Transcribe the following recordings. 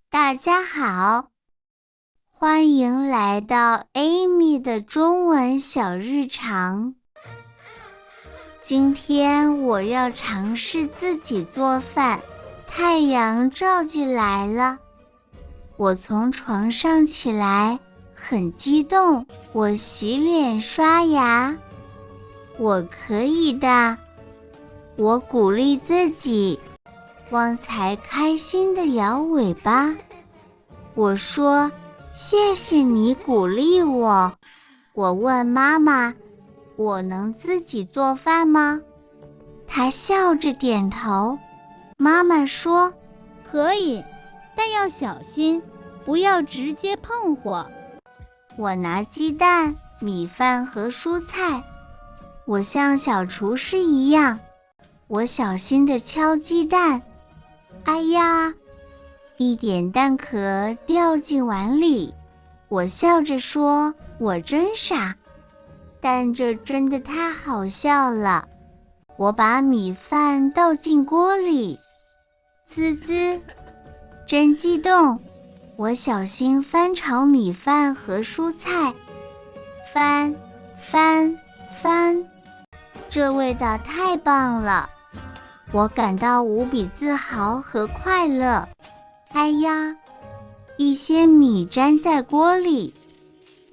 大家好，欢迎来到 Amy 的中文小日常。今天我要尝试自己做饭，太阳照进来了。我从床上起来，很激动。我洗脸刷牙，我可以的。我鼓励自己。旺财开心地摇尾巴。我说：“谢谢你鼓励我。”我问妈妈：“我能自己做饭吗？”她笑着点头。妈妈说：“可以，但要小心，不要直接碰火。”我拿鸡蛋、米饭和蔬菜，我像小厨师一样，我小心地敲鸡蛋。哎呀，一点蛋壳掉进碗里，我笑着说：“我真傻。”但这真的太好笑了。我把米饭倒进锅里，滋滋，真激动。我小心翻炒米饭和蔬菜，翻，这味道太棒了。我感到无比自豪和快乐。哎呀，一些米粘在锅里，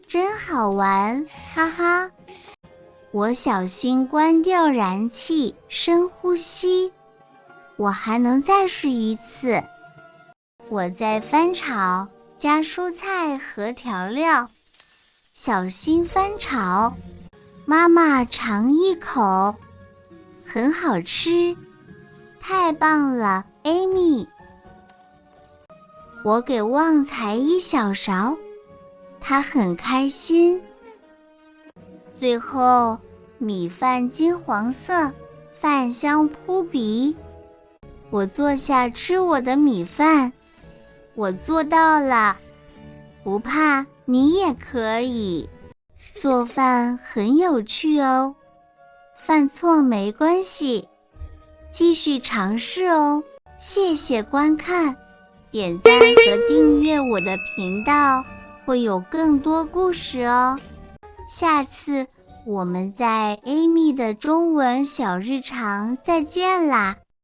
真好玩，哈哈。我小心关掉燃气，深呼吸。我还能再试一次。我在翻炒，加蔬菜和调料，小心翻炒。妈妈尝一口，很好吃。太棒了 ，Amy！ 我给旺财一小勺，他很开心。最后，米饭金黄色，饭香扑鼻。我坐下吃我的米饭，我做到了。不怕，你也可以。做饭很有趣哦，犯错没关系。继续尝试哦，谢谢观看，点赞和订阅我的频道，会有更多故事哦。下次我们在 Amy 的中文小日常再见啦。